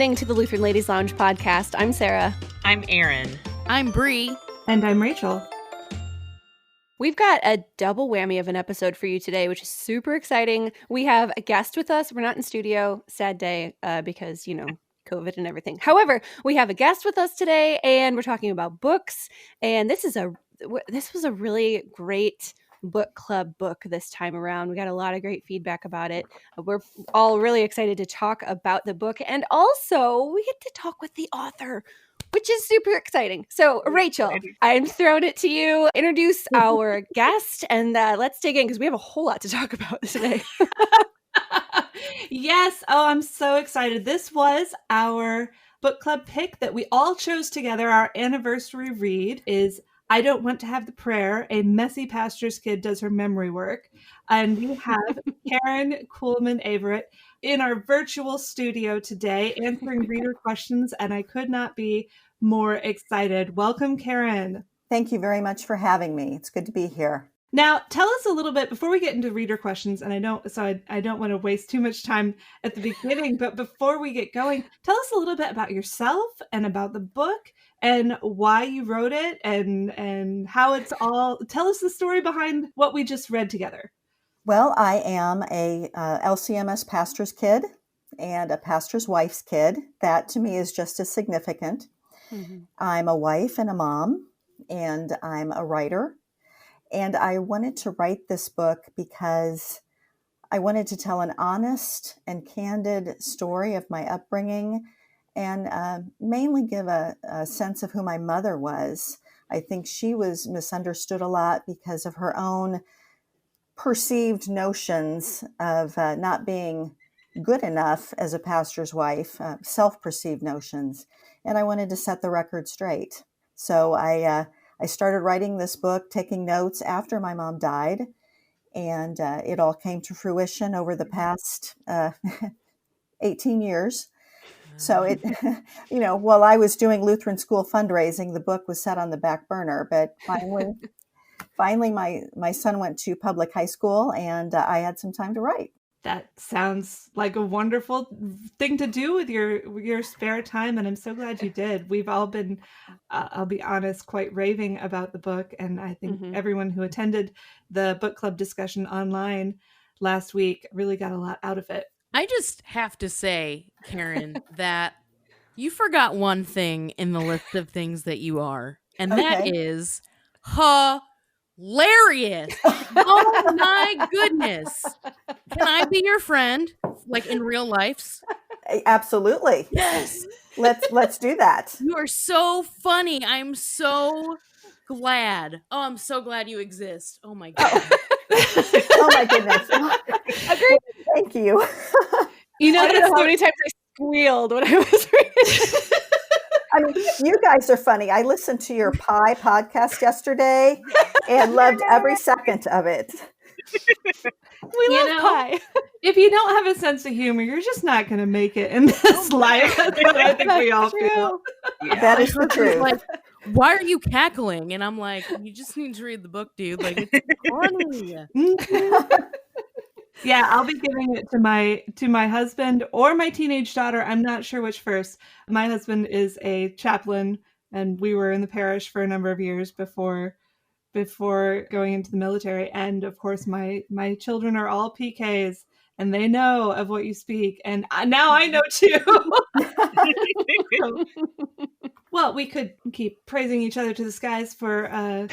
listening to the Lutheran Ladies Lounge podcast. I'm Sarah. I'm Erin. I'm Bree. And I'm Rachel. We've got a double whammy of an episode for you today, which is super exciting. We have a guest with us. We're not in studio. Sad day because, COVID and everything. However, we have a guest with us today, and we're talking about books. And this was a really great book club book this time around. We got a lot of great feedback about it. We're all really excited to talk about the book, and also we get to talk with the author, which is super exciting. So, Rachel, I'm throwing it to you. Introduce our guest, and let's dig in because we have a whole lot to talk about today. Yes. Oh, I'm so excited. This was our book club pick that we all chose together. Our anniversary read is I Don't Want to Have the Prayer, A Messy Pastor's Kid Does Her Memory Work. And we have Karen Kuhlman-Averett in our virtual studio today answering reader questions, and I could not be more excited. Welcome, Karen. Thank you very much for having me. It's good to be here. Now, tell us a little bit before we get into reader questions, and I don't want to waste too much time at the beginning, but before we get going, tell us a little bit about yourself and about the book and why you wrote it and how it's all. Tell us the story behind what we just read together. Well, I am a LCMS pastor's kid and a pastor's wife's kid. That to me is just as significant. Mm-hmm. I'm a wife and a mom, and I'm a writer. And I wanted to write this book because I wanted to tell an honest and candid story of my upbringing and mainly give a sense of who my mother was. I think she was misunderstood a lot because of her own perceived notions of not being good enough as a pastor's wife, self-perceived notions. And I wanted to set the record straight. So I started writing this book, taking notes after my mom died, and it all came to fruition over the past 18 years. So it, while I was doing Lutheran school fundraising, the book was set on the back burner. But finally, my son went to public high school, and I had some time to write. That sounds like a wonderful thing to do with your spare time, and I'm so glad you did. We've all been, I'll be honest, quite raving about the book, and I think everyone who attended the book club discussion online last week really got a lot out of it. I just have to say, Karen, that you forgot one thing in the list of things that you are, and that is hilarious. Oh my goodness. Can I be your friend, like in real life? Absolutely. Yes. Let's do that. You are so funny. I'm so glad. Oh, I'm so glad you exist. Oh my God. Oh my goodness. Agreed. Thank you. I don't know how many times I squealed when I was reading. I mean, you guys are funny. I listened to your pie podcast yesterday and loved every second of it. We love pie. If you don't have a sense of humor, you're just not going to make it in this life. That's what I think we all feel. Yeah. That is the truth. Like, why are you cackling? And I'm like, you just need to read the book, dude. Like, it's funny. Yeah, I'll be giving it to my husband or my teenage daughter. I'm not sure which first. My husband is a chaplain, and we were in the parish for a number of years before going into the military. And of course, my children are all PKs, and they know of what you speak. And now I know too. Well, we could keep praising each other to the skies for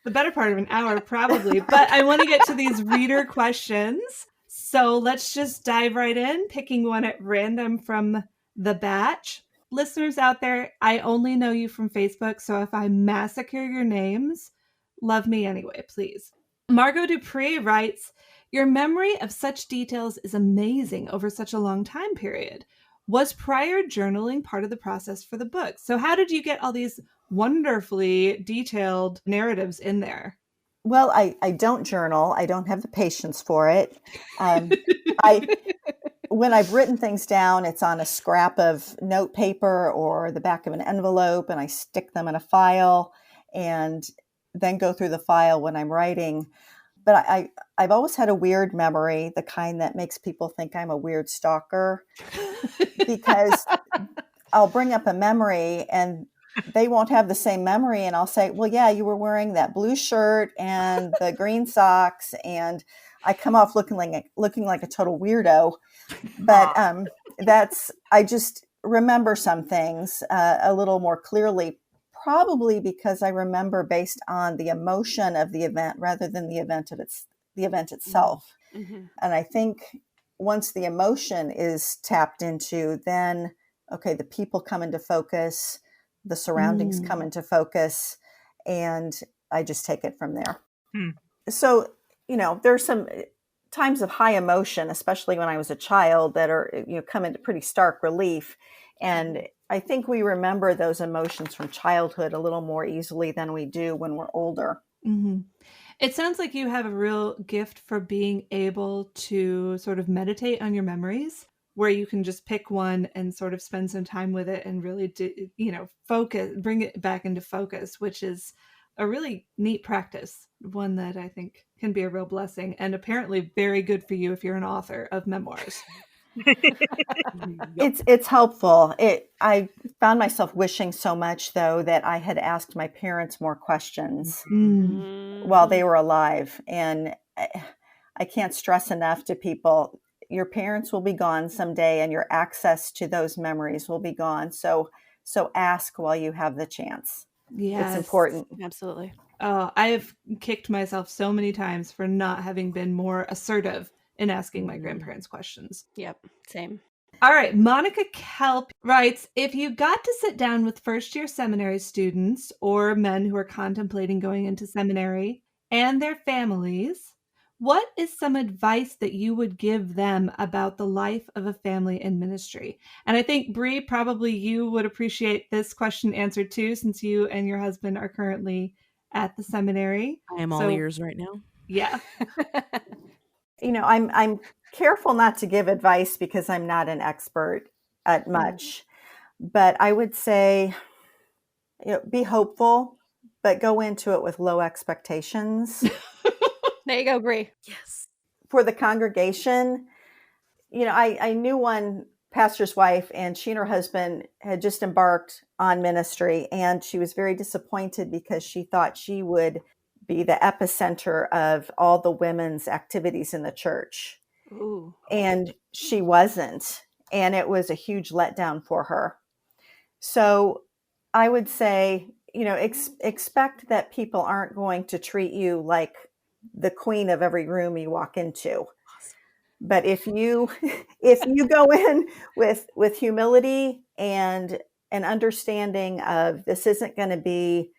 the better part of an hour, probably. But I want to get to these reader questions. So let's just dive right in, picking one at random from the batch. Listeners out there, I only know you from Facebook. So if I massacre your names, love me anyway, please. Margot Dupree writes, your memory of such details is amazing over such a long time period. Was prior journaling part of the process for the book? So how did you get all these wonderfully detailed narratives in there? Well, I don't journal. I don't have the patience for it. When I've written things down, it's on a scrap of note paper or the back of an envelope, and I stick them in a file and then go through the file when I'm writing. But I've always had a weird memory, the kind that makes people think I'm a weird stalker. because I'll bring up a memory and they won't have the same memory. And I'll say, well, yeah, you were wearing that blue shirt and the green socks. And I come off looking like a total weirdo. But I just remember some things a little more clearly, probably because I remember based on the emotion of the event rather than the event itself. Mm-hmm. And I think once the emotion is tapped into, then, okay, the people come into focus, the surroundings come into focus, and I just take it from there. So, there's some times of high emotion, especially when I was a child, that are, come into pretty stark relief. And I think we remember those emotions from childhood a little more easily than we do when we're older. Mm-hmm. It sounds like you have a real gift for being able to sort of meditate on your memories, where you can just pick one and sort of spend some time with it and really focus, bring it back into focus, which is a really neat practice, one that I think can be a real blessing and apparently very good for you if you're an author of memoirs. It's helpful. I found myself wishing so much, though, that I had asked my parents more questions while they were alive. And I can't stress enough to people, your parents will be gone someday and your access to those memories will be gone. So ask while you have the chance. Yes. It's important. Absolutely. Oh, I have kicked myself so many times for not having been more assertive in asking my grandparents questions. Yep. Same. All right. Monica Kelp writes, if you got to sit down with first-year seminary students or men who are contemplating going into seminary and their families, what is some advice that you would give them about the life of a family in ministry? And I think, Bree, probably you would appreciate this question answered too, since you and your husband are currently at the seminary. I am all ears right now. Yeah. I'm careful not to give advice because I'm not an expert at much, but I would say, be hopeful, but go into it with low expectations. There you go, Bree. Yes. For the congregation, I knew one pastor's wife, and she and her husband had just embarked on ministry, and she was very disappointed because she thought she would be the epicenter of all the women's activities in the church. Ooh. And she wasn't. And it was a huge letdown for her. So I would say, expect that people aren't going to treat you like the queen of every room you walk into. But if you go in with humility and an understanding of this isn't going to be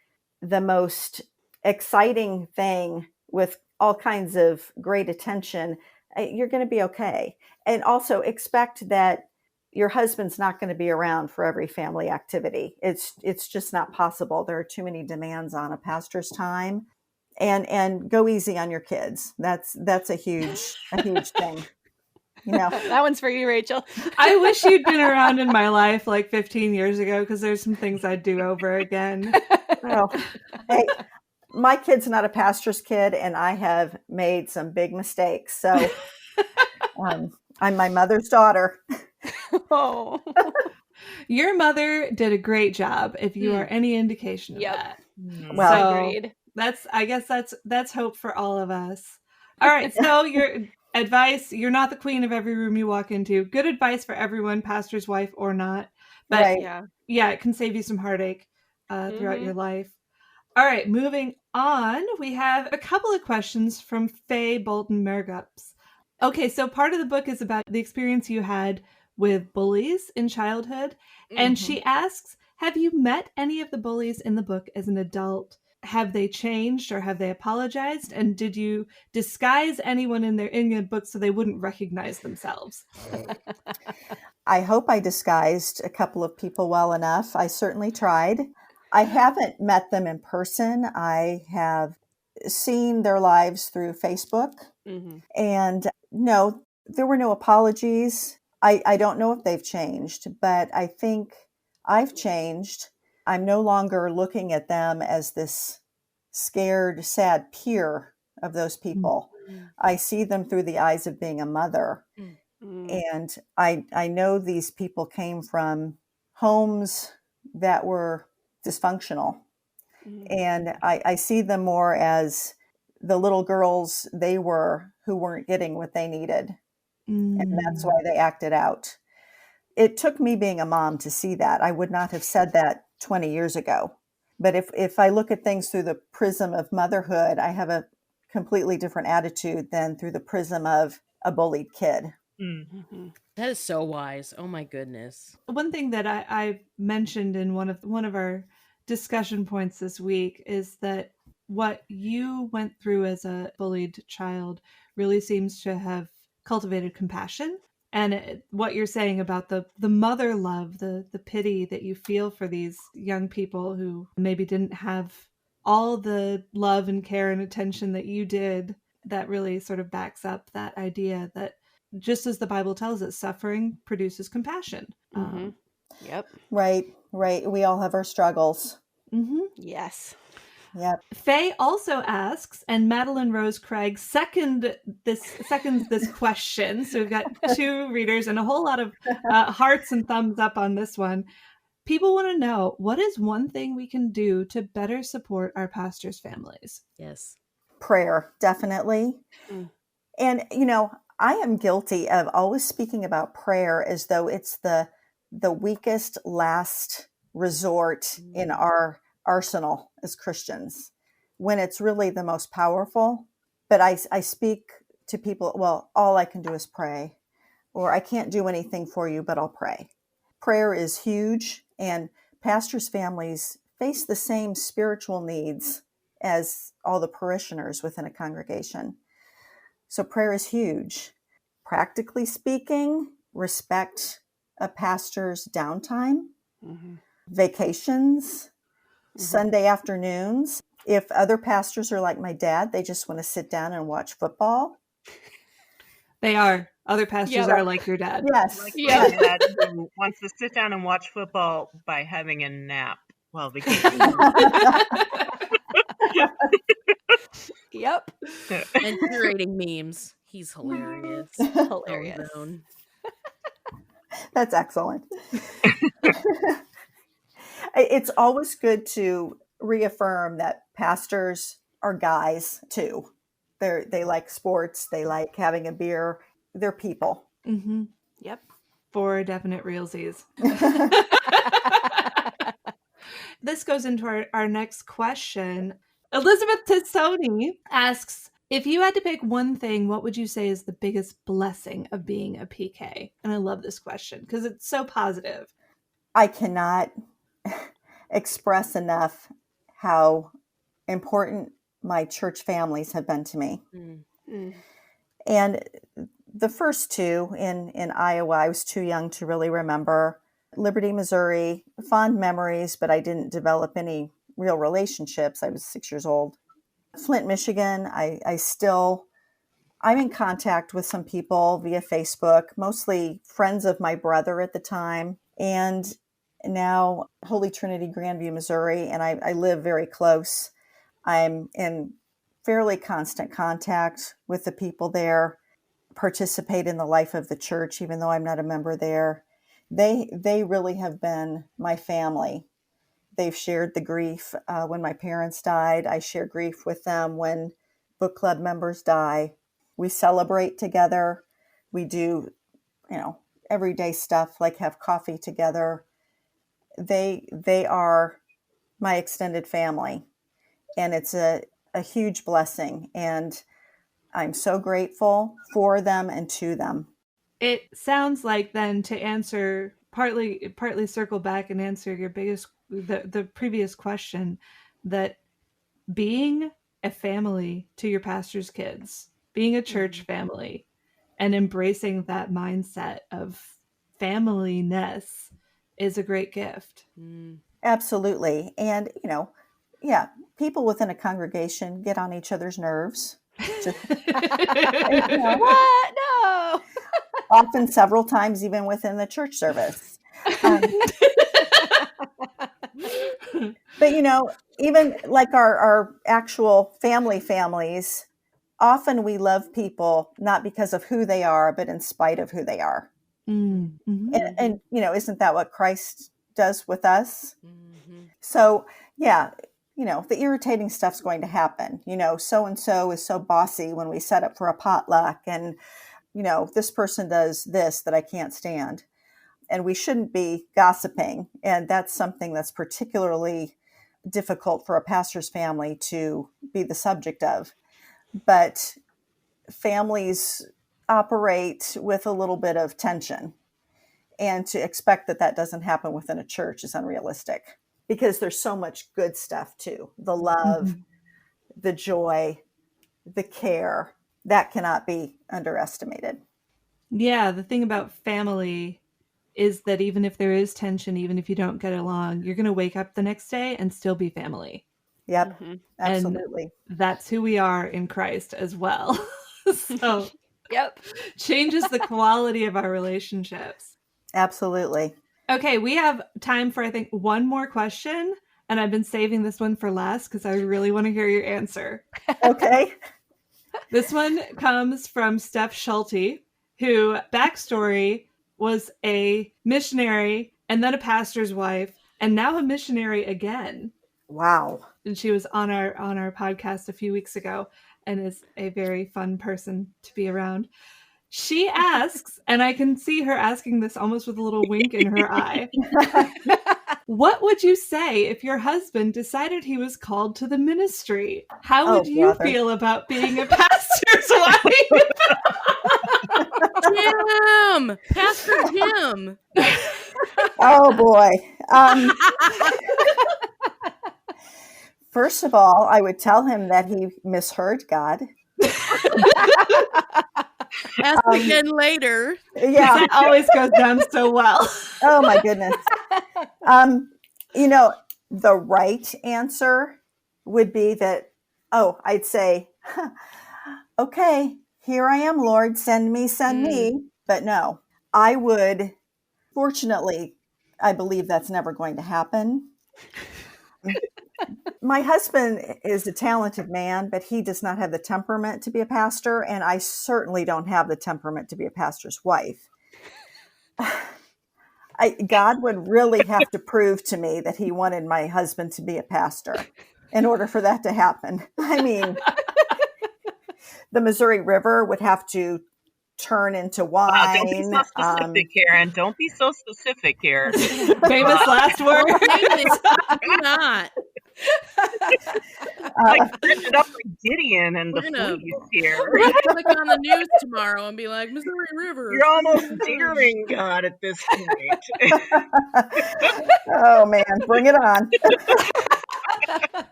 the most exciting thing with all kinds of great attention, you're going to be okay. And also expect that your husband's not going to be around for every family activity. It's just not possible. There are too many demands on a pastor's time. And go easy on your kids. That's a huge thing. That one's for you, Rachel. I wish you'd been around in my life like 15 years ago, because there's some things I'd do over again. Well, hey, my kid's not a pastor's kid, and I have made some big mistakes. So I'm my mother's daughter. Oh. Your mother did a great job, if you are any indication of that. Well, agreed. I guess that's hope for all of us. All right, so your advice, you're not the queen of every room you walk into. Good advice for everyone, pastor's wife or not. But right. yeah, it can save you some heartache throughout your life. All right, moving on, we have a couple of questions from Faye Bolton Mergups. Okay, so part of the book is about the experience you had with bullies in childhood. And she asks, have you met any of the bullies in the book as an adult? Have they changed or have they apologized? And did you disguise anyone in your book so they wouldn't recognize themselves? I hope I disguised a couple of people well enough. I certainly tried. I haven't met them in person. I have seen their lives through Facebook. And no, there were no apologies. I don't know if they've changed, but I think I've changed. I'm no longer looking at them as this scared, sad peer of those people. I see them through the eyes of being a mother. And I know these people came from homes that were dysfunctional. And I see them more as the little girls they were who weren't getting what they needed. And that's why they acted out. It took me being a mom to see that. I would not have said that 20 years ago. But if I look at things through the prism of motherhood, I have a completely different attitude than through the prism of a bullied kid. That is so wise. Oh my goodness. One thing that I mentioned in one of our discussion points this week is that what you went through as a bullied child really seems to have cultivated compassion. And what you're saying about the mother love, the pity that you feel for these young people who maybe didn't have all the love and care and attention that you did, that really sort of backs up that idea that just as the Bible tells us, suffering produces compassion. Yep. Right. We all have our struggles. Yes. Yep. Faye also asks, and Madeline Rose Craig seconds this question. So we've got 2 readers and a whole lot of hearts and thumbs up on this one. People want to know, what is one thing we can do to better support our pastors' families? Yes. Prayer, definitely. And, I am guilty of always speaking about prayer as though it's the weakest last resort in our arsenal as Christians, when it's really the most powerful. But I speak to people, well, all I can do is pray, or I can't do anything for you, but I'll pray. Prayer is huge, and pastors' families face the same spiritual needs as all the parishioners within a congregation. So prayer is huge. Practically speaking, respect a pastor's downtime, vacations, Sunday afternoons. If other pastors are like my dad, they just want to sit down and watch football. They are. Other pastors are like your dad. Yes. Like my dad, who wants to sit down and watch football by having a nap while vacation. Yep. And curating memes. He's hilarious. Hilarious. That's excellent. It's always good to reaffirm that pastors are guys too. They like sports. They like having a beer. They're people. Yep. 4 definite realsies. This goes into our next question. Elizabeth Tissoni asks, if you had to pick one thing, what would you say is the biggest blessing of being a PK? And I love this question because it's so positive. I cannot express enough how important my church families have been to me. And the first 2 in Iowa, I was too young to really remember. Liberty, Missouri, fond memories, but I didn't develop any real relationships. I was 6 years old. Flint, Michigan, I'm in contact with some people via Facebook, mostly friends of my brother at the time. And now Holy Trinity, Grandview, Missouri, and I live very close. I'm in fairly constant contact with the people there, participate in the life of the church, even though I'm not a member there. They really have been my family. They've shared the grief when my parents died. I share grief with them when book club members die. We celebrate together. We do, everyday stuff like have coffee together. They are my extended family, and it's a huge blessing. And I'm so grateful for them and to them. It sounds like then, to answer partly circle back and answer your the previous question, that being a family to your pastor's kids, being a church family, and embracing that mindset of familyness is a great gift. Absolutely. And, people within a congregation get on each other's nerves. What? No. Often several times, even within the church service. But, even like our actual families, often we love people not because of who they are, but in spite of who they are. Mm-hmm. And isn't that what Christ does with us? Mm-hmm. So, yeah, the irritating stuff's going to happen. So-and-so is so bossy when we set up for a potluck, and, this person does this that I can't stand. And we shouldn't be gossiping. And that's something that's particularly difficult for a pastor's family to be the subject of. But families operate with a little bit of tension. And to expect that doesn't happen within a church is unrealistic, because there's so much good stuff too. The love, the joy, the care, that cannot be underestimated. Yeah, the thing about family is that even if there is tension, even if you don't get along, you're going to wake up the next day and still be family. Yep, Mm-hmm. absolutely. And that's who we are in Christ as well. So Yep. changes the quality of our relationships. Absolutely. Okay, we have time for, I think, one more question. And I've been saving this one for last because I really want to hear your answer. Okay. This one comes from Steph Schulte, who, backstory, was a missionary and then a pastor's wife and now a missionary again. Wow. And she was on our podcast a few weeks ago and is a very fun person to be around. She asks, and I can see her asking this almost with a little wink in her eye. What would you say if your husband decided he was called to the ministry? How would you feel about being a pastor's wife? Jim! Pastor Jim! Oh, boy. First of all, I would tell him that he misheard God. Ask again later. Yeah. It always goes down so well. Oh, my goodness. The right answer would be that, I'd say, okay, here I am, Lord, send me. But no, I would, fortunately, I believe that's never going to happen. My husband is a talented man, but he does not have the temperament to be a pastor. And I certainly don't have the temperament to be a pastor's wife. God would really have to prove to me that he wanted my husband to be a pastor in order for that to happen. I mean, the Missouri River would have to turn into wine. Wow, don't be so specific, Erin. Don't be so specific here. Famous last word. Do not. Set it up like Gideon and the fleas here. We're gonna click on the news tomorrow and be like, Missouri River. You're almost daring God at this point. Oh, man, bring it on.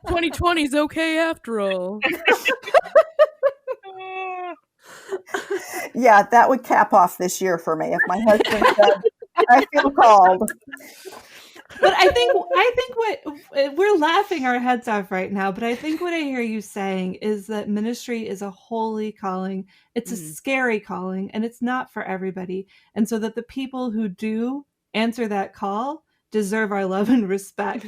2020 is okay after all. Yeah, that would cap off this year for me if my husband said, I feel called. But I think what we're laughing our heads off right now, but I think what I hear you saying is that ministry is a holy calling. It's a scary calling, and it's not for everybody. And so that the people who do answer that call deserve our love and respect,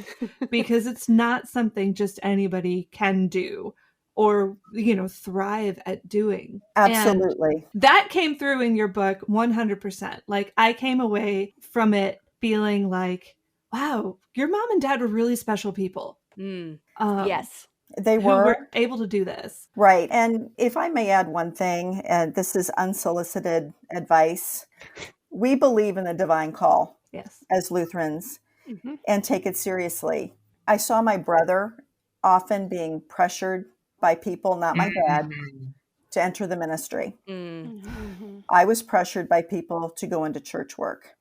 because it's not something just anybody can do or, thrive at doing. Absolutely. And that came through in your book 100%. Like, I came away from it feeling like, wow, your mom and dad were really special people. Yes. They who were able to do this. Right. And if I may add one thing, and this is unsolicited advice, we believe in the divine call as Lutherans and take it seriously. I saw my brother often being pressured by people, not my dad, to enter the ministry. I was pressured by people to go into church work.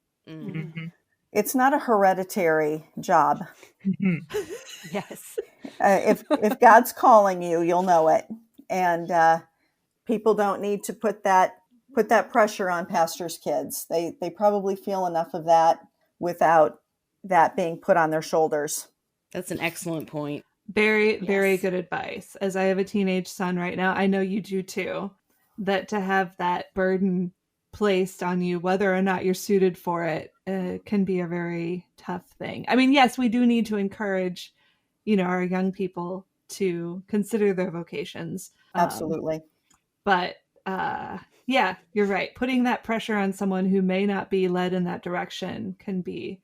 It's not a hereditary job. Yes. If God's calling you, you'll know it. And people don't need to put that pressure on pastors' kids. They probably feel enough of that without that being put on their shoulders. That's an excellent point. Very, very good advice. As I have a teenage son right now, I know you do too, that to have that burden placed on you, whether or not you're suited for it, can be a very tough thing. I mean, yes, we do need to encourage, our young people to consider their vocations. Absolutely. But yeah, you're right. Putting that pressure on someone who may not be led in that direction can be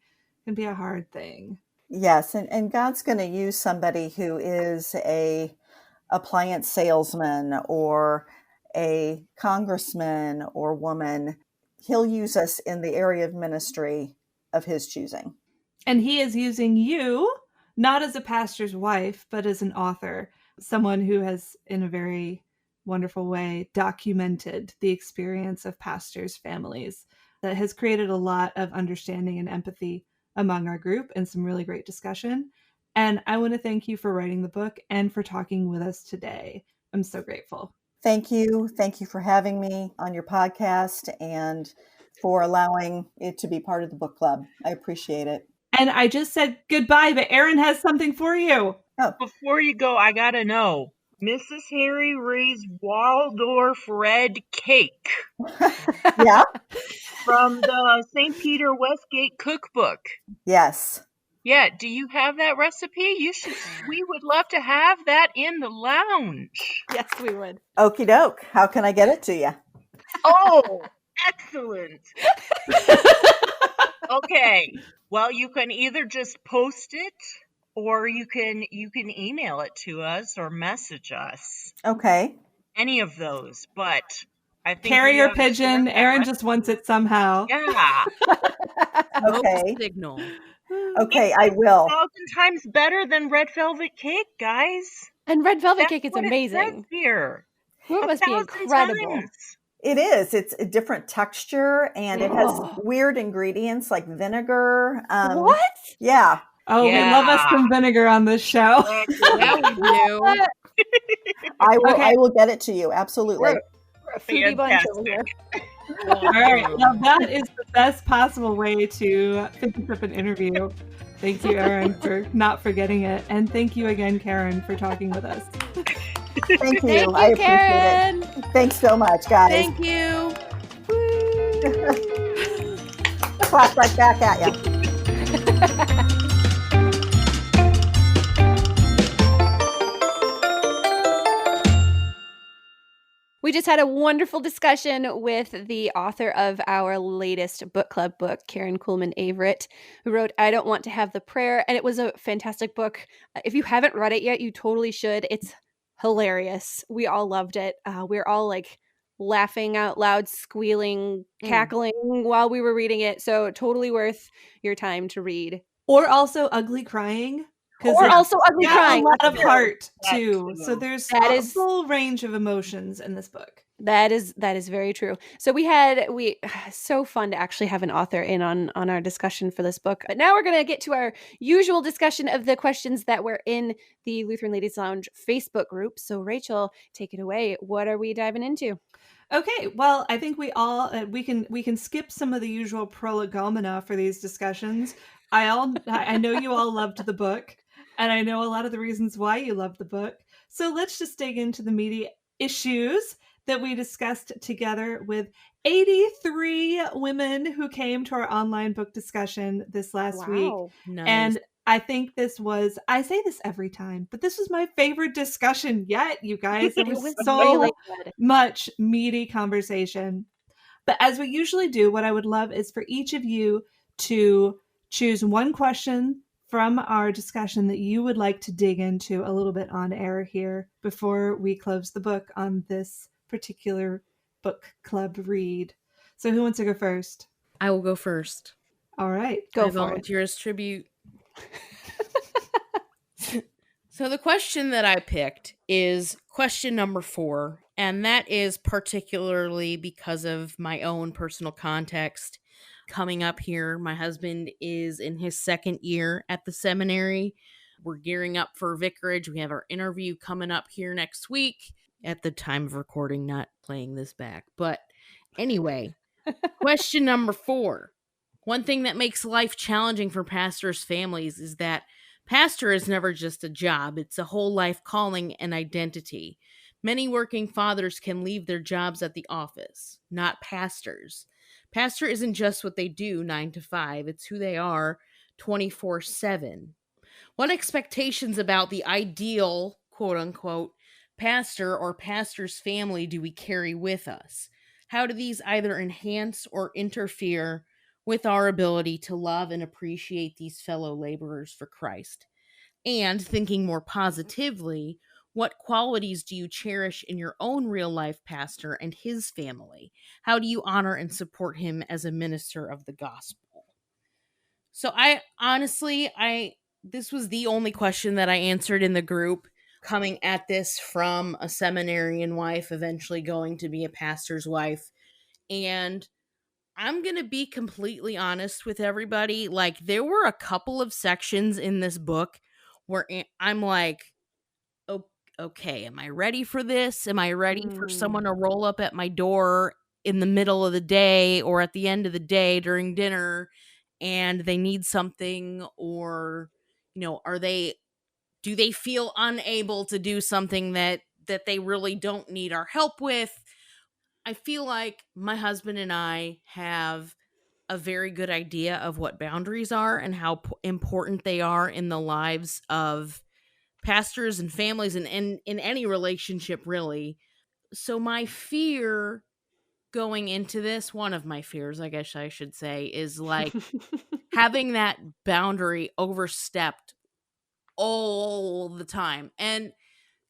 a hard thing. Yes, and God's going to use somebody who is a appliance salesman or a congressman or woman. He'll use us in the area of ministry of his choosing. And he is using you not as a pastor's wife, but as an author, someone who has, in a very wonderful way, documented the experience of pastors' families that has created a lot of understanding and empathy among our group and some really great discussion. And I want to thank you for writing the book and for talking with us today. I'm so grateful. Thank you. Thank you for having me on your podcast and for allowing it to be part of the book club. I appreciate it. And I just said goodbye, but Erin has something for you. Oh. Before you go, I gotta know. Mrs. Harry Ray's Waldorf Red Cake. Yeah? From the St. Peter Westgate cookbook. Yes. Yeah, do you have that recipe? We would love to have that in the lounge. Yes, we would. Okie doke. How can I get it to you? Oh, excellent. Okay. Well, you can either just post it or you can email it to us or message us. Okay. Any of those, but I think carrier pigeon. Erin just wants it somehow. Yeah. Okay. Signal. Okay, I will. 1,000 times better than red velvet cake, guys. And red velvet That's cake is what it amazing. says here. Well, it must be 1,000 incredible. times. It is. It's a different texture and it has weird ingredients like vinegar. What? Yeah. Oh, we love us some vinegar on this show. Yeah, we do. I will get it to you. Absolutely. We're a foodie bunch over here. All right. Well, that is the best possible way to finish up an interview. Thank you, Erin, for not forgetting it. And thank you again, Karen, for talking with us. Thank you. Thank you, I appreciate Karen. it. Thanks so much, guys. Thank you. Clap right back at you. We just had a wonderful discussion with the author of our latest book club book, Karen Kuhlman Averett, who wrote I Don't Want to Have the Prayer. And it was a fantastic book. If you haven't read it yet, you totally should. It's hilarious. We all loved it. We're all like laughing out loud, squealing, cackling while we were reading it. So totally worth your time to read. Or also ugly crying. Or also ugly crying. A lot of heart too. That's So there's That a is- full range of emotions in this book. That is very true. So so fun to actually have an author in on our discussion for this book. But now we're going to get to our usual discussion of the questions that were in the Lutheran Ladies Lounge Facebook group. So Rachel, take it away. What are we diving into? Okay, well, I think we all we can skip some of the usual prolegomena for these discussions. I know you all loved the book, and I know a lot of the reasons why you loved the book. So let's just dig into the meaty issues that we discussed together with 83 women who came to our online book discussion this last week. Nice. And I think I say this every time, but this was my favorite discussion yet, you guys. It was so really good. much meaty conversation. But as we usually do, what I would love is for each of you to choose one question from our discussion that you would like to dig into a little bit on air here before we close the book on this particular book club read. So who wants to go first? I will go first. All right. Go I for it. volunteer as tribute. So the question that I picked is question number 4, and that is particularly because of my own personal context. Coming up here, my husband is in his 2nd year at the seminary. We're gearing up for vicarage. We have our interview coming up here next week. At the time of recording, not playing this back. But anyway, question number 4. One thing that makes life challenging for pastors' families is that pastor is never just a job. It's a whole life calling and identity. Many working fathers can leave their jobs at the office, not pastors. Pastor isn't just what they do 9 to 5. It's who they are 24/7. What expectations about the ideal, quote unquote, pastor or pastor's family do we carry with us? How do these either enhance or interfere with our ability to love and appreciate these fellow laborers for Christ? And thinking more positively, what qualities do you cherish in your own real life pastor and his family? How do you honor and support him as a minister of the gospel? So I honestly, this was the only question that I answered in the group, coming at this from a seminarian wife, eventually going to be a pastor's wife. And I'm going to be completely honest with everybody. Like, there were a couple of sections in this book where I'm like, okay, am I ready for this? Am I ready for someone to roll up at my door in the middle of the day or at the end of the day during dinner and they need something? Or, do they feel unable to do something that they really don't need our help with? I feel like my husband and I have a very good idea of what boundaries are and how important they are in the lives of pastors and families and in any relationship, really. So my fear going into this, one of my fears, I guess I should say, is like having that boundary overstepped all the time. And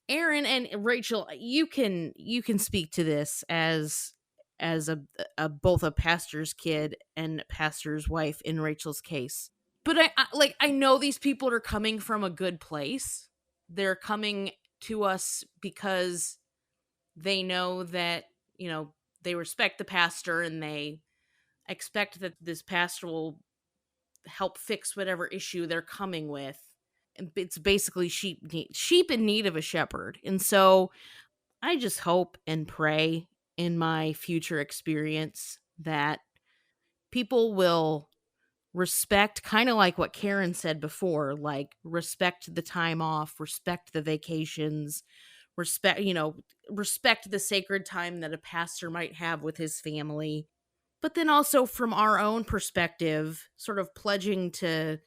Erin and Rachel, you can speak to this as a both a pastor's kid and pastor's wife in Rachel's case. But I know these people are coming from a good place. They're coming to us because they know that, they respect the pastor and they expect that this pastor will help fix whatever issue they're coming with. It's basically sheep in need of a shepherd. And so I just hope and pray in my future experience that people will respect, kind of like what Karen said before, like respect the time off, respect the vacations, respect the sacred time that a pastor might have with his family. But then also from our own perspective, sort of pledging to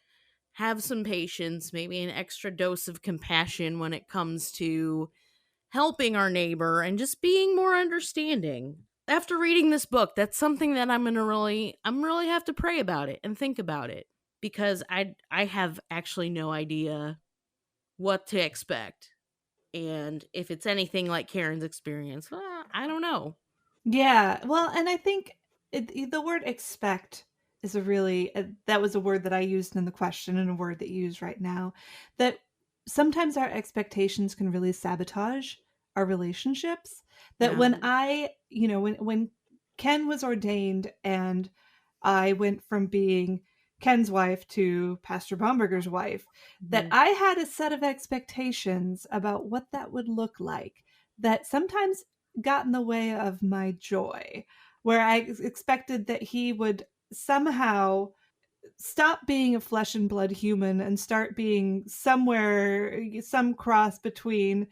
have some patience, maybe an extra dose of compassion when it comes to helping our neighbor and just being more understanding. After reading this book, that's something that I'm really have to pray about it and think about it, because I have actually no idea what to expect. And if it's anything like Karen's experience, well, I don't know. Yeah, well, and I think the word expect is that was a word that I used in the question and a word that you use right now, that sometimes our expectations can really sabotage our relationships. That Yeah. when Ken was ordained and I went from being Ken's wife to Pastor Baumberger's wife, that I had a set of expectations about what that would look like that sometimes got in the way of my joy, where I expected that he would somehow stop being a flesh and blood human and start being some cross between,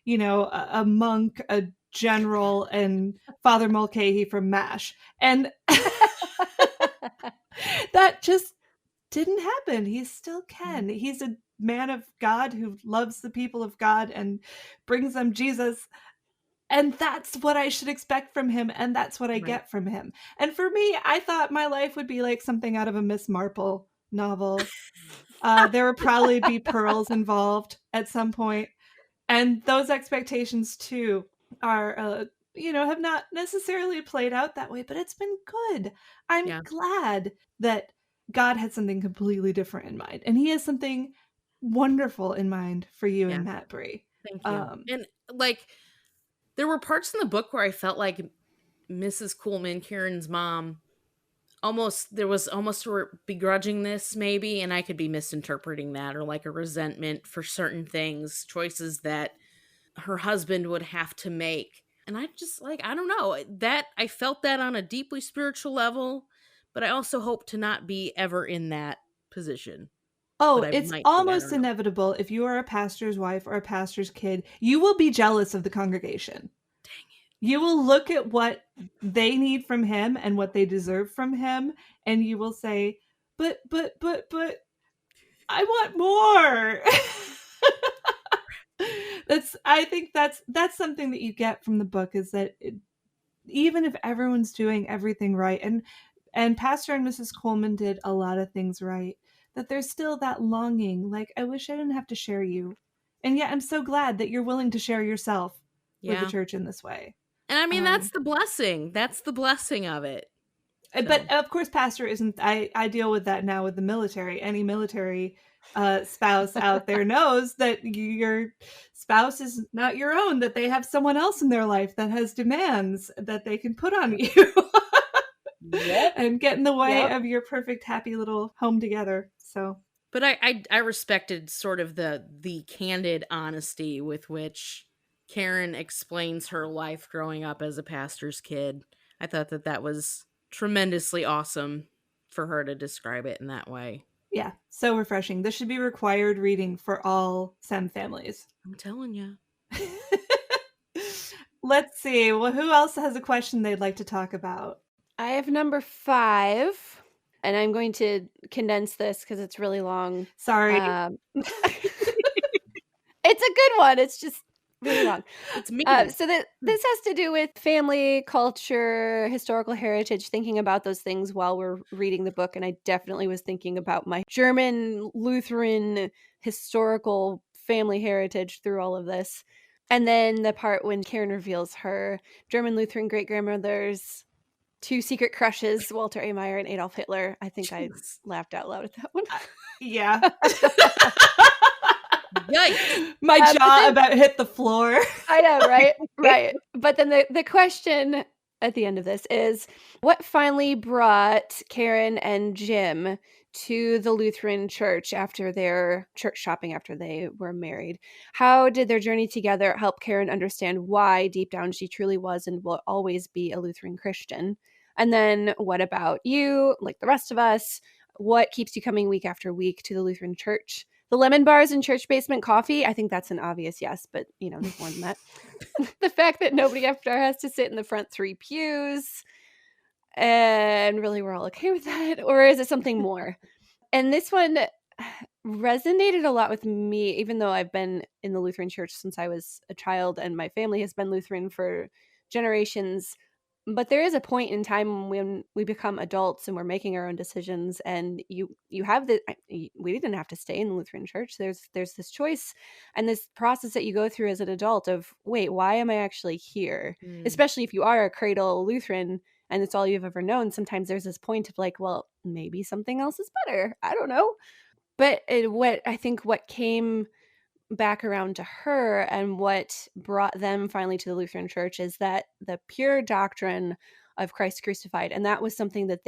a monk, a general, and Father Mulcahy from MASH. And that just didn't happen. He's still Ken. He's a man of God who loves the people of God and brings them Jesus. And that's what I should expect from him. And that's what I get from him. And for me, I thought my life would be like something out of a Miss Marple novel. There would probably be pearls involved at some point. And those expectations, too, are, have not necessarily played out that way, but it's been good. I'm glad that God had something completely different in mind. And he has something wonderful in mind for you and Matt Bree. Thank you. And there were parts in the book where I felt like Mrs. Kuhlman, Karen's mom, there was almost a begrudgingness maybe, and I could be misinterpreting that, or like a resentment for certain things, choices that her husband would have to make. And I just I don't know, that I felt that on a deeply spiritual level, but I also hope to not be ever in that position. Oh, it's almost inevitable. If you are a pastor's wife or a pastor's kid, you will be jealous of the congregation. Dang it. You will look at what they need from him and what they deserve from him, and you will say, but, I want more. I think that's something that you get from the book, is that even if everyone's doing everything right, and Pastor and Mrs. Coleman did a lot of things right, that there's still that longing, like, I wish I didn't have to share you. And yet I'm so glad that you're willing to share yourself with the church in this way. And I mean, that's the blessing. That's the blessing of it. But of course, Pastor isn't. I deal with that now with the military. Any military spouse out there knows that your spouse is not your own, that they have someone else in their life that has demands that they can put on you. Yep. And get in the way of your perfect, happy little home together. So, but I respected sort of the candid honesty with which Karen explains her life growing up as a pastor's kid. I thought that was tremendously awesome for her to describe it in that way. Yeah, so refreshing. This should be required reading for all SEM families. I'm telling you. Let's see. Well, who else has a question they'd like to talk about? I have number 5, and I'm going to condense this because it's really long. Sorry. It's a good one. It's just really long. It's me. So this has to do with family, culture, historical heritage, thinking about those things while we're reading the book. And I definitely was thinking about my German Lutheran historical family heritage through all of this. And then the part when Karen reveals her German Lutheran great-grandmother's 2 secret crushes, Walter A. Meyer and Adolf Hitler. I think I laughed out loud at that one. Yeah. Yikes. My jaw about hit the floor. I know, right? Right. But then the question at the end of this is, what finally brought Karen and Jim to the Lutheran church after their church shopping after they were married? How did their journey together help Karen understand why deep down she truly was and will always be a Lutheran Christian? And then what about you, like the rest of us? What keeps you coming week after week to the Lutheran church? The lemon bars and church basement coffee, I think that's an obvious yes, but there's more than that. The fact that nobody after has to sit in the front 3 pews, and really we're all okay with that, or is it something more? And this one resonated a lot with me, even though I've been in the Lutheran church since I was a child, and my family has been Lutheran for generations. But there is a point in time when we become adults and we're making our own decisions, and you have we didn't have to stay in the Lutheran church. There's this choice and this process that you go through as an adult of, wait, why am I actually here? Especially if you are a cradle Lutheran and it's all you've ever known. Sometimes there's this point of like, well, maybe something else is better. I don't know. But what came back around to her and what brought them finally to the Lutheran church is that the pure doctrine of Christ crucified. And that was something that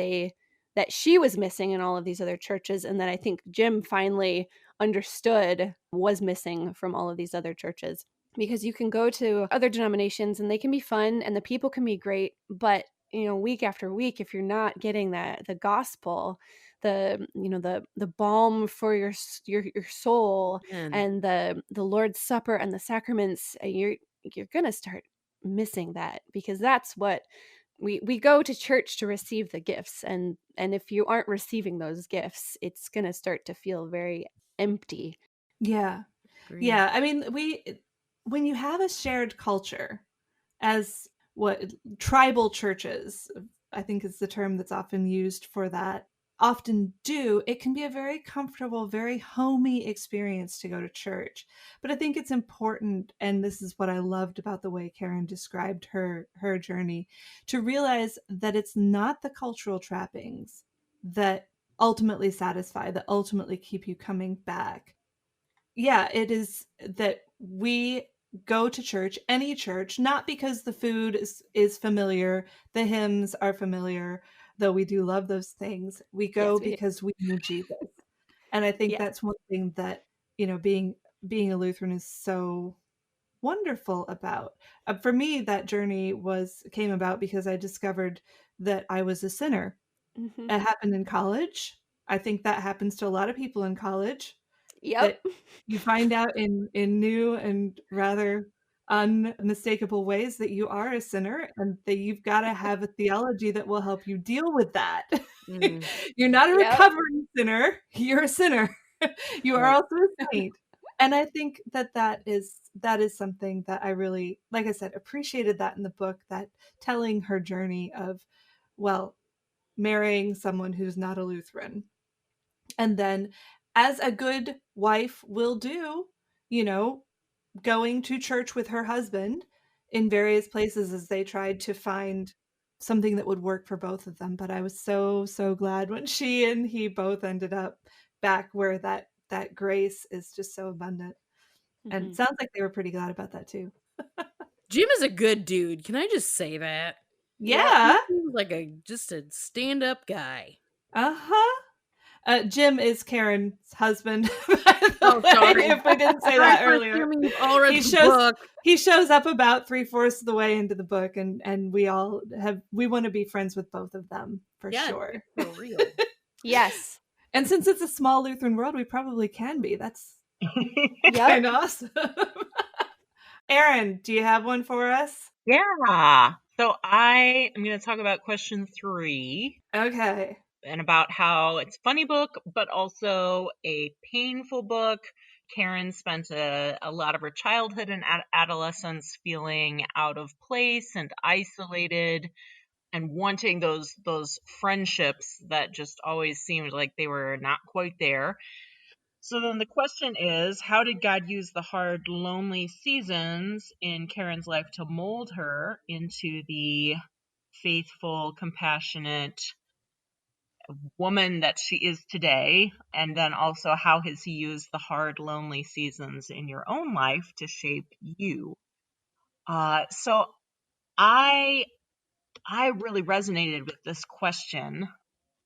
she was missing in all of these other churches, and that I think Jim finally understood was missing from all of these other churches. Because you can go to other denominations and they can be fun and the people can be great, but week after week, if you're not getting the gospel, the balm for your soul, and the Lord's Supper and the sacraments, you're gonna start missing that, because that's what we go to church to receive the gifts, and if you aren't receiving those gifts, it's gonna start to feel very empty. Yeah. Great. Yeah. I mean, when you have a shared culture, as what tribal churches, I think is the term that's often used for that, often do, it can be a very comfortable, very homey experience to go to church. But I think it's important, and this is what I loved about the way Karen described her journey, to realize that it's not the cultural trappings that ultimately satisfy, that ultimately keep you coming back. Yeah, it is that we go to church, any church, not because the food is familiar, the hymns are familiar, though we do love those things. We go because we need Jesus. And I think that's one thing that, being a Lutheran is so wonderful about. For me, that journey came about because I discovered that I was a sinner. Mm-hmm. It happened in college. I think that happens to a lot of people in college. Yep. You find out in new and rather unmistakable ways that you are a sinner, and that you've got to have a theology that will help you deal with that. Mm. You're not a recovering sinner. You're a sinner. You are also a saint. And I think that is that is something that I really, like I said, appreciated that in the book, that telling her journey of, well, marrying someone who's not a Lutheran. And then, as a good wife will do, you know, going to church with her husband in various places as they tried to find something that would work for both of them. But I was so, so glad when she and he both ended up back where that grace is just so abundant. And it sounds like they were pretty glad about that too. Jim is a good dude. Can I just say that? Yeah. He seems like just a stand-up guy. Uh-huh. Jim is Karen's husband, by the Oh, way, sorry. if we didn't say that earlier. Assuming you've all read He the shows book. he shows up about 3/4 of the way into the book, and we want to be friends with both of them for sure. For real. Yes. And since it's a small Lutheran world, we probably can be. That's Yep. kind of awesome. Erin, do you have one for us? Yeah. So I am going to talk about question 3. Okay. And about how it's a funny book, but also a painful book. Karen spent a lot of her childhood and adolescence feeling out of place and isolated and wanting those friendships that just always seemed like they were not quite there. So then the question is, how did God use the hard, lonely seasons in Karen's life to mold her into the faithful, compassionate woman that she is today? And then also, how has he used the hard, lonely seasons in your own life to shape you? So I really resonated with this question.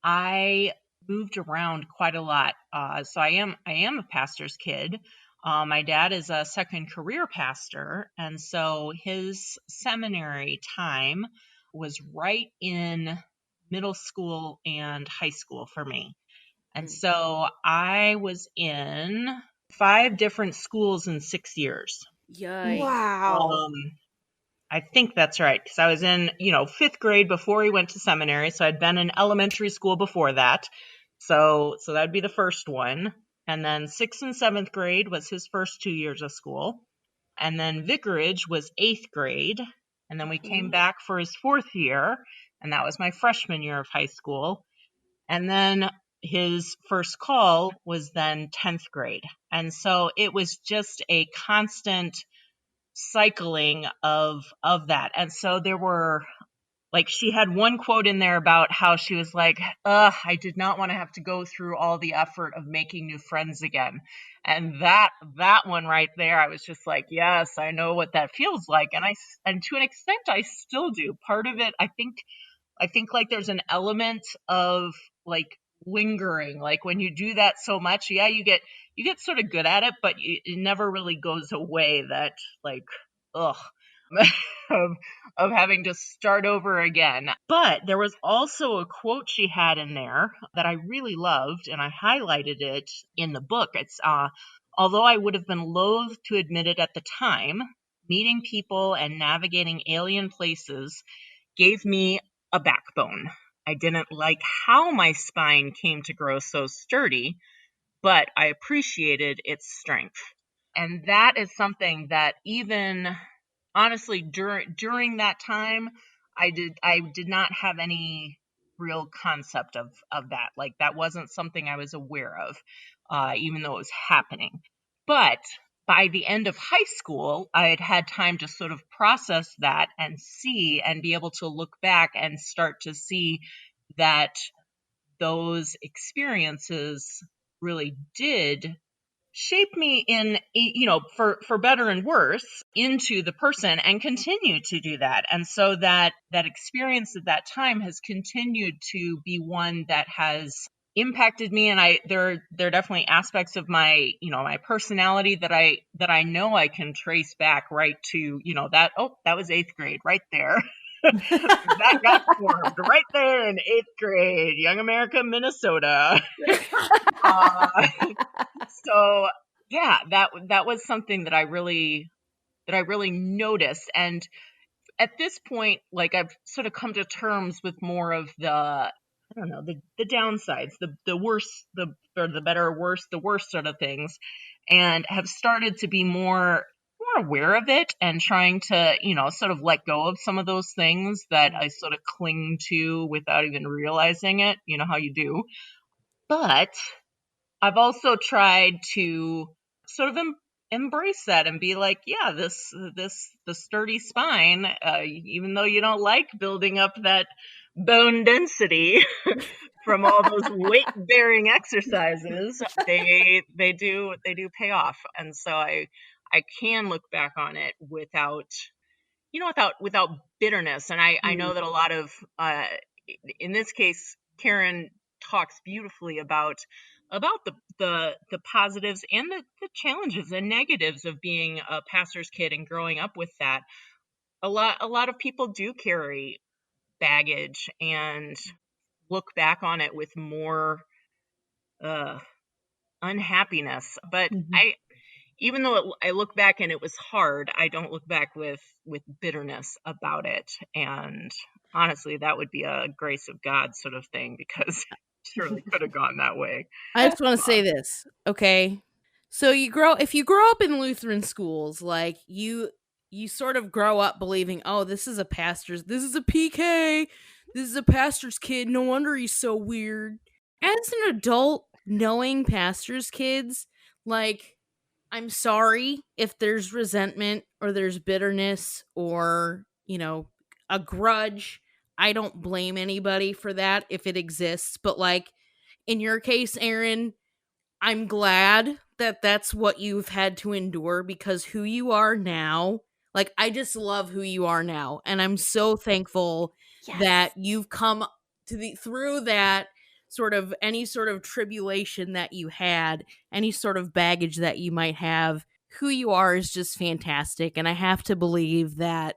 I moved around quite a lot. So I am a pastor's kid. My dad is a second career pastor, and so his seminary time was right in middle school and high school for me. And so I was in 5 different schools in 6 years. Yikes. Wow. I think that's right, because I was in, 5th grade before he went to seminary, so I'd been in elementary school before that. So that'd be the first one. And then 6th and 7th grade was his first 2 years of school. And then vicarage was 8th grade. And then we came back for his 4th year, and that was my freshman year of high school. And then his first call was then 10th grade. And so it was just a constant cycling of that. And so there were, like, she had one quote in there about how she was like, I did not want to have to go through all the effort of making new friends again. And that one right there, I was just like, yes, I know what that feels like. And to an extent, I still do. Part of it, I think like there's an element of like lingering, like when you do that so much, yeah, you get sort of good at it, but it never really goes away, that like, ugh, of having to start over again. But there was also a quote she had in there that I really loved, and I highlighted it in the book. It's although I would have been loath to admit it at the time, meeting people and navigating alien places gave me a backbone. I didn't like how my spine came to grow so sturdy, but I appreciated its strength. And that is something that even honestly during that time, I did not have any real concept of that. Like, that wasn't something I was aware of, even though it was happening. But by the end of high school, I had had time to sort of process that and see and be able to look back and start to see that those experiences really did shape me in, for better and worse, into the person, and continue to do that. And so that experience at that time has continued to be one that has impacted me. And there are definitely aspects of my, my personality that I know I can trace back right to, that was 8th grade right there. That got formed right there in 8th grade, Young America, Minnesota. So yeah, that was something that I really noticed. And at this point, like, I've sort of come to terms with more of the, I don't know, the downsides, the worst, or the better or worse, the worst sort of things, and have started to be more more aware of it and trying to, sort of let go of some of those things that I sort of cling to without even realizing it, how you do. But I've also tried to sort of embrace that and be like, yeah, the sturdy spine, even though you don't like building up that bone density from all those weight bearing exercises, they do pay off. And so I can look back on it without bitterness. And I know that a lot of in this case, Karen talks beautifully about the positives and the challenges and negatives of being a pastor's kid and growing up with that. A lot of people do carry baggage and look back on it with more unhappiness. But even though I look back and it was hard, I don't look back with bitterness about it. And honestly, that would be a grace of God sort of thing, because it surely could have gone that way. I just want to say this, okay? So if you grow up in Lutheran schools, like you sort of grow up believing, oh, this is a PK, this is a pastor's kid, no wonder he's so weird. As an adult, knowing pastor's kids, like, I'm sorry if there's resentment or there's bitterness or, a grudge. I don't blame anybody for that if it exists. But like in your case, Erin, I'm glad that that's what you've had to endure, because who you are now, like, I just love who you are now. And I'm so thankful that you've come through that sort of any sort of tribulation that you had, any sort of baggage that you might have. Who you are is just fantastic. And I have to believe that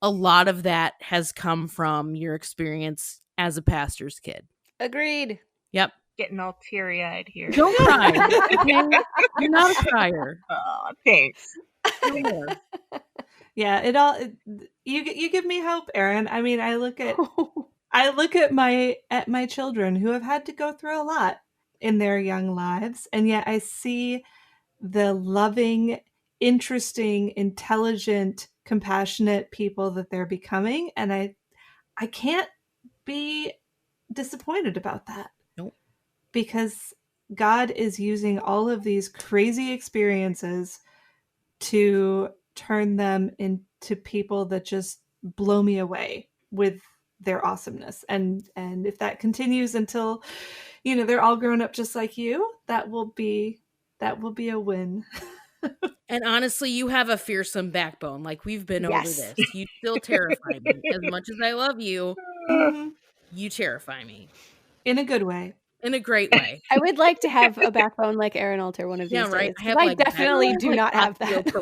a lot of that has come from your experience as a pastor's kid. Agreed. Yep. Getting all teary-eyed here. Don't cry. Okay? You're not a crier. Oh, thanks. Yeah, you give me hope, Erin. I mean, I look at my children who have had to go through a lot in their young lives, and yet I see the loving, interesting, intelligent, compassionate people that they're becoming, and I can't be disappointed about that. Nope. Because God is using all of these crazy experiences to turn them into people that just blow me away with their awesomeness. And if that continues until, they're all grown up just like you, that will be a win. And honestly, you have a fearsome backbone. Like, we've been over this. You still terrify me. As much as I love you, you terrify me. In a good way. In a great way. I would like to have a backbone like Erin Alter one of these days. I definitely do not have that.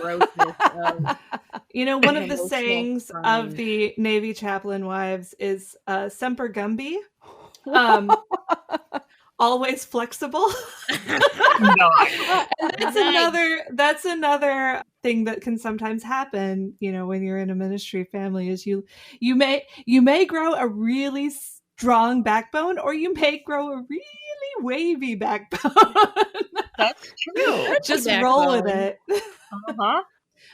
One of the sayings of the Navy chaplain wives is Semper Gumby. Always flexible. That's another thing that can sometimes happen, when you're in a ministry family, is you may grow a really strong backbone, or you may grow a really wavy backbone. That's true. Just roll with it.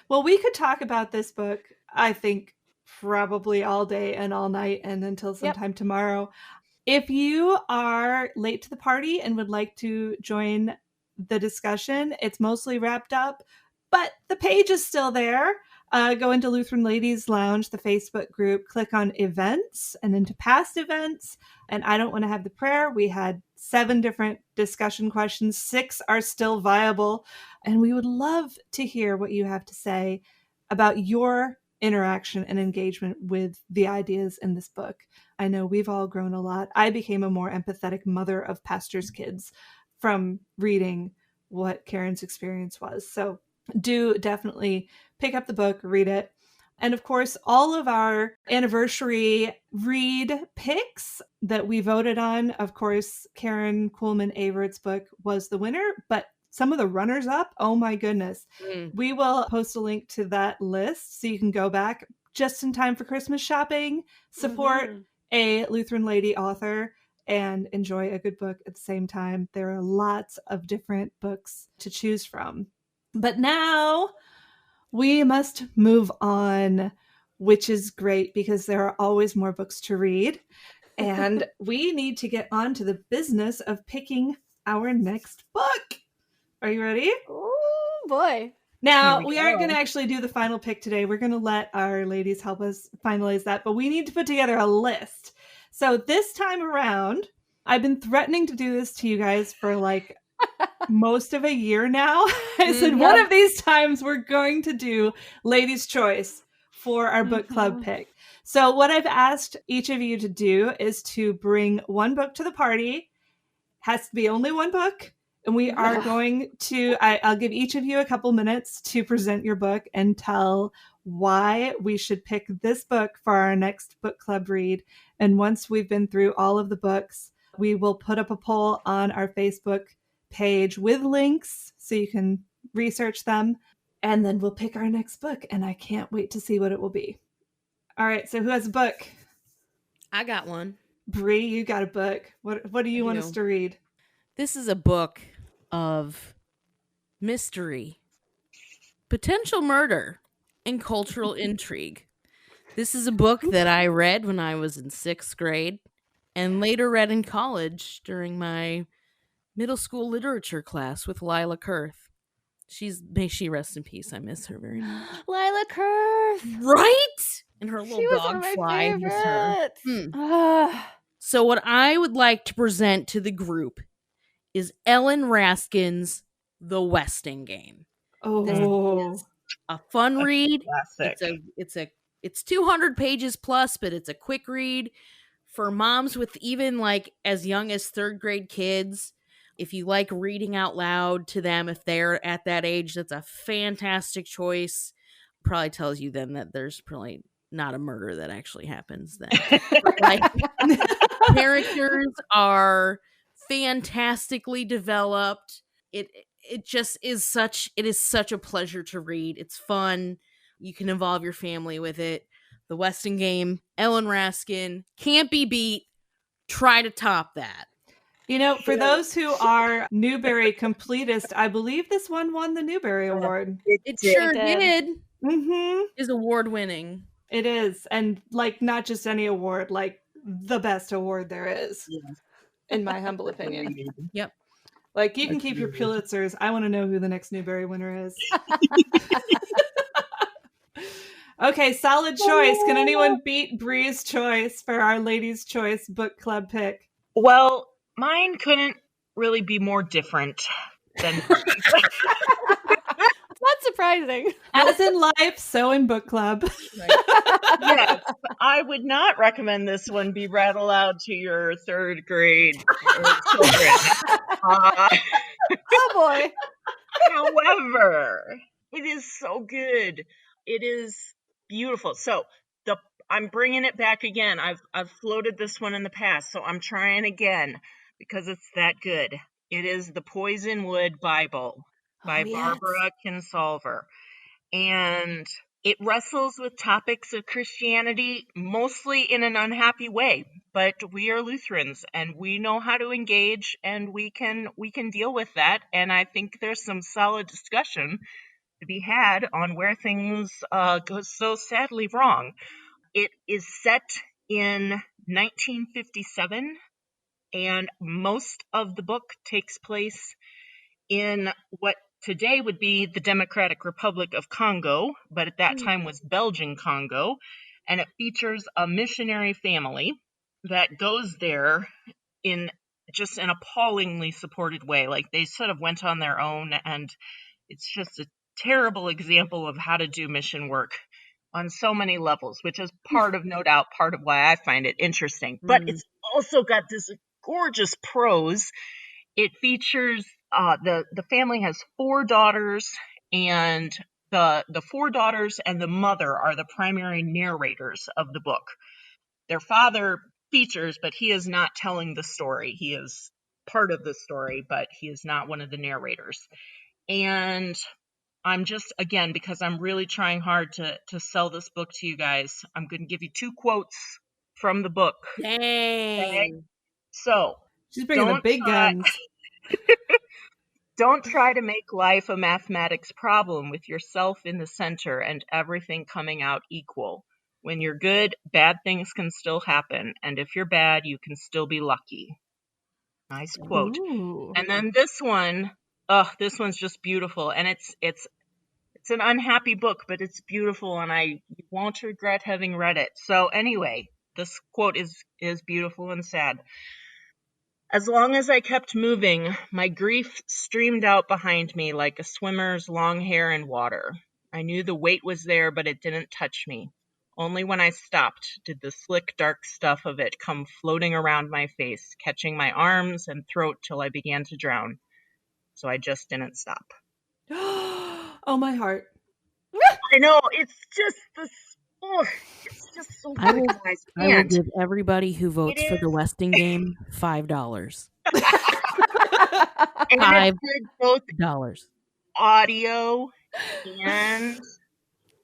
Well, we could talk about this book, I think, probably all day and all night and until sometime tomorrow. If you are late to the party and would like to join the discussion, it's mostly wrapped up, but the page is still there. Go into Lutheran Ladies Lounge, the Facebook group, click on events and into past events. And I don't want to have the prayer. We had 7 different discussion questions. 6 are still viable. And we would love to hear what you have to say about your interaction and engagement with the ideas in this book. I know we've all grown a lot. I became a more empathetic mother of pastors' kids from reading what Karen's experience was. So do definitely pick up the book, read it. And of course, all of our anniversary read picks that we voted on, of course, Karen Kuhlman Averett's book was the winner, but some of the runners up, oh my goodness. We will post a link to that list so you can go back just in time for Christmas shopping, support a Lutheran lady author, and enjoy a good book at the same time. There are lots of different books to choose from. But now we must move on, which is great because there are always more books to read. And we need to get on to the business of picking our next book. Are you ready? Oh, boy. Now, we aren't going to actually do the final pick today. We're going to let our ladies help us finalize that, but we need to put together a list. So this time around, I've been threatening to do this to you guys for like most of a year now. I said one of these times we're going to do Ladies' Choice for our book club pick. So what I've asked each of you to do is to bring one book to the party. Has to be only one book. And we are going to, I'll give each of you a couple minutes to present your book and tell why we should pick this book for our next book club read. And once we've been through all of the books, we will put up a poll on our Facebook page with links so you can research them. And then we'll pick our next book. And I can't wait to see what it will be. All right, so who has a book? I got one. Bree, you got a book. What do you want us to read? This is a book of mystery, potential murder, and cultural intrigue. This is a book that I read when I was in 6th grade and later read in college during my middle school literature class with Lila Kurth. May she rest in peace. I miss her very much. Lila Kurth! Right? And her She little was one dog of my fly. Miss her. favorites. So what I would like to present to the group is Ellen Raskin's The Westing Game. Oh, A fun read. Classic. It's 200 pages plus, but it's a quick read for moms with even like as young as 3rd grade kids. If you like reading out loud to them, if they're at that age, that's a fantastic choice. Probably tells you then that there's probably not a murder that actually happens then. Like, characters are fantastically developed. It is such a pleasure to read. It's fun. You can involve your family with it. The Westing Game, Ellen Raskin, can't be beat. Try to top that. You know, for those who are Newbery completists, I believe this one won the Newbery Award. It sure did. Mm-hmm. Is award winning. It is. And like not just any award, like the best award there is, in my humble opinion. Yep. Like you can keep your Pulitzers. I want to know who the next Newbery winner is. Okay, solid choice. Can anyone beat Bree's choice for our Ladies' Choice book club pick? Well, mine couldn't really be more different than It's not surprising. As in life, so in book club. Yes, I would not recommend this one be read aloud to your 3rd grade children. Oh boy. However, it is so good. It is beautiful. So I'm bringing it back again. I've floated this one in the past, so I'm trying again because it's that good. It is the Poisonwood Bible by Barbara Kingsolver. And it wrestles with topics of Christianity mostly in an unhappy way, but we are Lutherans and we know how to engage and we can deal with that. And I think there's some solid discussion to be had on where things go so sadly wrong. It is set in 1957, and most of the book takes place in what today would be the Democratic Republic of Congo, but at that time was Belgian Congo, and it features a missionary family that goes there in just an appallingly supported way. Like they sort of went on their own, and it's just a terrible example of how to do mission work on so many levels, which is no doubt part of why I find it interesting. But it's also got this gorgeous prose. It features the family has 4 daughters, and the 4 daughters and the mother are the primary narrators of the book. Their father features, but he is not telling the story. He is part of the story, but he is not one of the narrators. And I'm just, again, because I'm really trying hard to sell this book to you guys, I'm going to give you 2 quotes from the book. Dang. Okay? So, She's bringing the big guns. Don't try to make life a mathematics problem with yourself in the center and everything coming out equal. When you're good, bad things can still happen, and if you're bad, you can still be lucky. Nice quote. Ooh. And then this one's just beautiful, and it's an unhappy book, but it's beautiful, and you won't regret having read it. So anyway, this quote is beautiful and sad. As long as I kept moving, my grief streamed out behind me like a swimmer's long hair in water. I knew the weight was there, but it didn't touch me. Only when I stopped did the slick, dark stuff of it come floating around my face, catching my arms and throat till I began to drown. So I just didn't stop. Oh, my heart. I know, it's just it's just so I good, will, guys. I will And give everybody who votes for the Westing game $5. and $5. it's good both audio and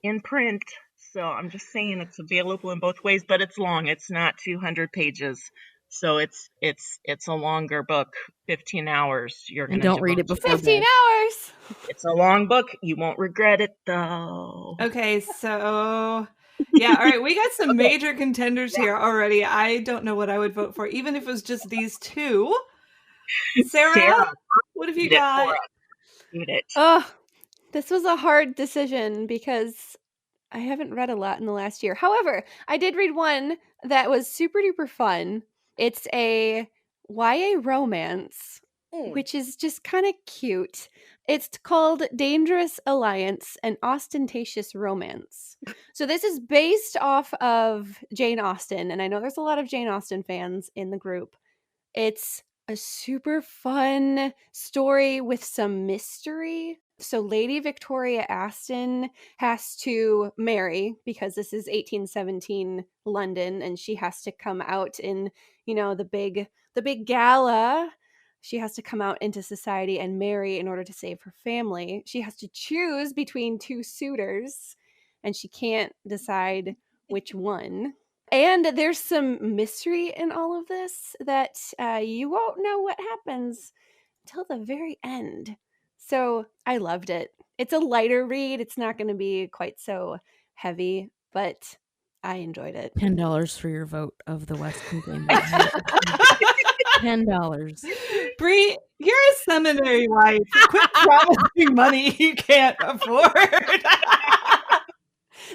in print. So I'm just saying it's available in both ways, but it's long. It's not 200 pages. So it's a longer book, 15 hours. You're And going to don't read it before 15 bed. hours. It's a long book. You won't regret it though. Okay, so yeah, all right, we got some Okay. major contenders here already. I don't know what I would vote for, even if it was just these two. Sarah, what have you read it got? for us. Read it. Oh, this was a hard decision because I haven't read a lot in the last year. However, I did read one that was super duper fun. It's a YA romance, which is just kind of cute. It's called Dangerous Alliance, an Ostentatious Romance. So this is based off of Jane Austen, and I know there's a lot of Jane Austen fans in the group. It's a super fun story with some mystery. So Lady Victoria Aston has to marry because this is 1817 London, and she has to come out in, the big gala. She has to come out into society and marry in order to save her family. She has to choose between two suitors, and she can't decide which one. And there's some mystery in all of this that you won't know what happens until the very end. So I loved it. It's a lighter read. It's not going to be quite so heavy, but I enjoyed it. $10 for your vote of the Westing game. $10. Bree, you're a seminary wife. Quit promising money you can't afford.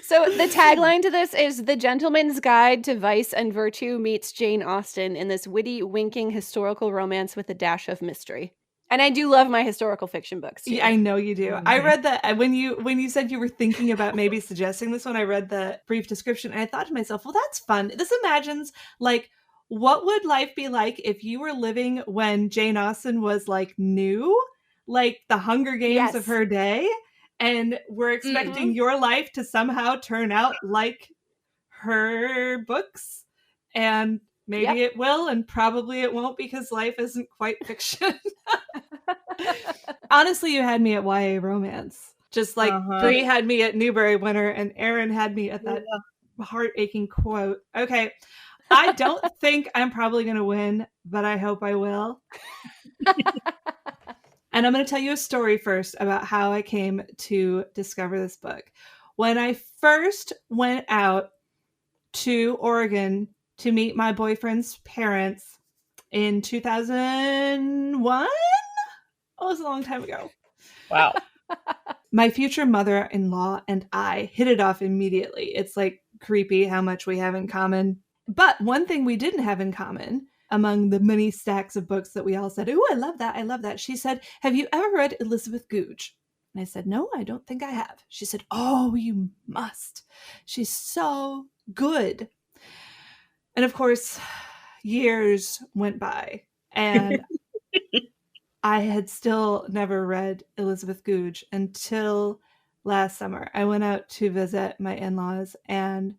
So the tagline to this is The Gentleman's Guide to Vice and Virtue meets Jane Austen in this witty, winking historical romance with a dash of mystery. And I do love my historical fiction books too. Yeah, I know you do. I read that when you said you were thinking about maybe suggesting this one, I read the brief description and I thought to myself, well, that's fun. This imagines like what would life be like if you were living when Jane Austen was like new, like the Hunger Games of her day, and we're expecting your life to somehow turn out like her books, and maybe it will, and probably it won't because life isn't quite fiction. Honestly, you had me at YA romance. Just like Bree had me at Newbery Winter and Erin had me at that heart-aching quote. Okay. I don't think I'm probably going to win, but I hope I will. And I'm going to tell you a story first about how I came to discover this book. When I first went out to Oregon to meet my boyfriend's parents in 2001, it was a long time ago. Wow. My future mother-in-law and I hit it off immediately. It's like creepy how much we have in common. But one thing we didn't have in common among the many stacks of books that we all said, "Ooh, I love that. I love that." She said, "Have you ever read Elizabeth Goudge?" And I said, "No, I don't think I have." She said, "Oh, you must. She's so good." And of course, years went by and I had still never read Elizabeth Goudge until last summer. I went out to visit my in-laws, and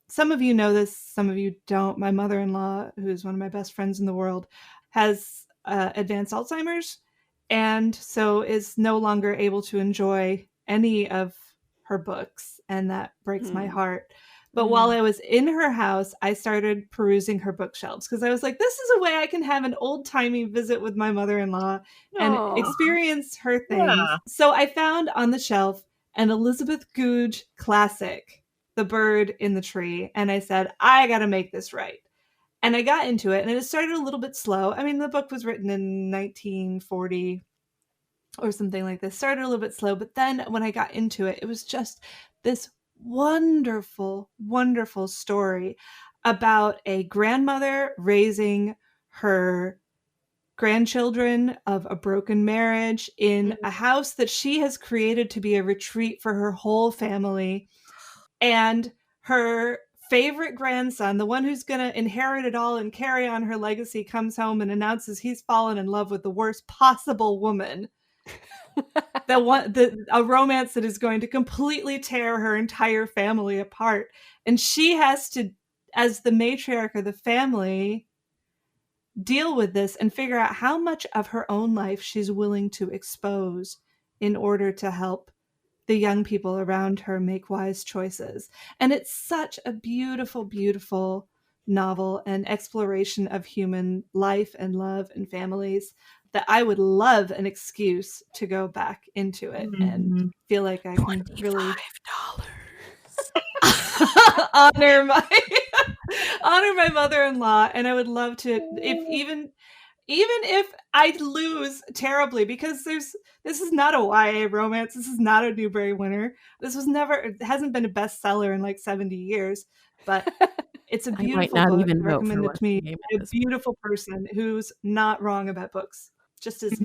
some of you know this, some of you don't. My mother-in-law, who is one of my best friends in the world, has advanced Alzheimer's, and so is no longer able to enjoy any of her books, and that breaks my heart. But while I was in her house, I started perusing her bookshelves because I was like, this is a way I can have an old-timey visit with my mother-in-law and experience her things. Yeah. So I found on the shelf an Elizabeth Goudge classic, The Bird in the Tree. And I said, I got to make this right. And I got into it, and it started a little bit slow. I mean, the book was written in 1940 or something like this. Started a little bit slow, but then when I got into it, it was just this wonderful, wonderful story about a grandmother raising her grandchildren of a broken marriage in a house that she has created to be a retreat for her whole family. And her favorite grandson, the one who's going to inherit it all and carry on her legacy, comes home and announces he's fallen in love with the worst possible woman. A romance that is going to completely tear her entire family apart. And she has to, as the matriarch of the family, deal with this and figure out how much of her own life she's willing to expose in order to help the young people around her make wise choices. And it's such a beautiful, beautiful novel and exploration of human life and love and families that I would love an excuse to go back into it and feel like I can really honor my mother-in-law. And I would love to, if even if I lose terribly, because this is not a YA romance. This is not a Newbery winner. It hasn't been a bestseller in like 70 years, but it's a beautiful book recommended to me. A beautiful person who's not wrong about books. Just as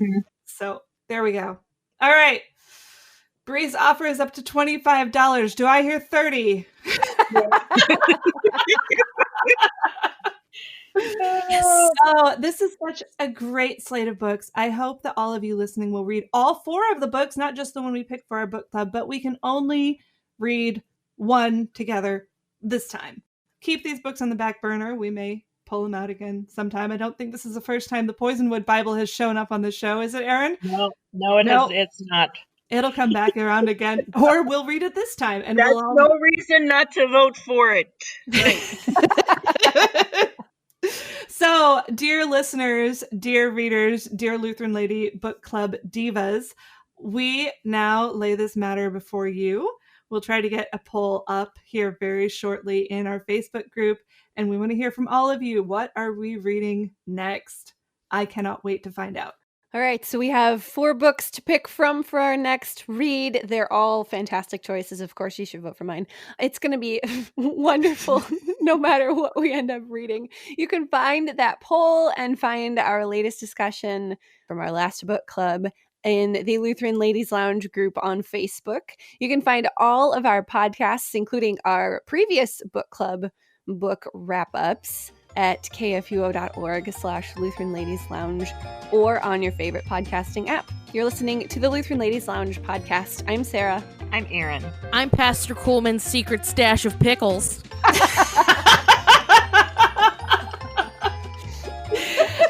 so there we go. All right. Bree's offer is up to $25. Do I hear 30? Yes. So this is such a great slate of books. I hope that all of you listening will read all 4 of the books, not just the one we picked for our book club, but we can only read one together this time. Keep these books on the back burner. We may pull them out again sometime. I don't think this is the first time the Poisonwood Bible has shown up on the show. Is it, Erin? No, it's not. It'll come back around again, or we'll read it this time. And that's no reason not to vote for it. Right. So, dear listeners, dear readers, dear Lutheran Lady Book Club divas, we now lay this matter before you. We'll try to get a poll up here very shortly in our Facebook group, and we want to hear from all of you. What are we reading next? I cannot wait to find out. All right, so we have 4 books to pick from for our next read. They're all fantastic choices. Of course, you should vote for mine. It's going to be wonderful no matter what we end up reading. You can find that poll and find our latest discussion from our last book club in the Lutheran Ladies Lounge group on Facebook. You can find all of our podcasts, including our previous book club book wrap-ups, at kfuo.org/Lutheran Ladies Lounge or on your favorite podcasting app. You're listening to the Lutheran Ladies Lounge podcast. I'm Sarah. I'm Erin. I'm Pastor Coolman's secret stash of pickles.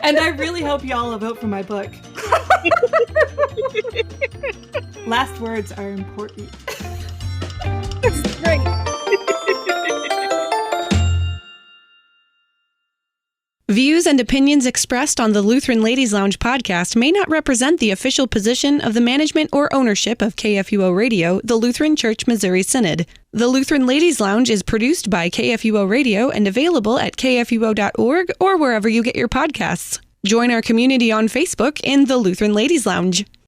And I really hope y'all will vote for my book. Last words are important. That's great. Views and opinions expressed on the Lutheran Ladies Lounge podcast may not represent the official position of the management or ownership of KFUO Radio, the Lutheran Church Missouri Synod. The Lutheran Ladies Lounge is produced by KFUO Radio and available at kfuo.org or wherever you get your podcasts. Join our community on Facebook in the Lutheran Ladies Lounge.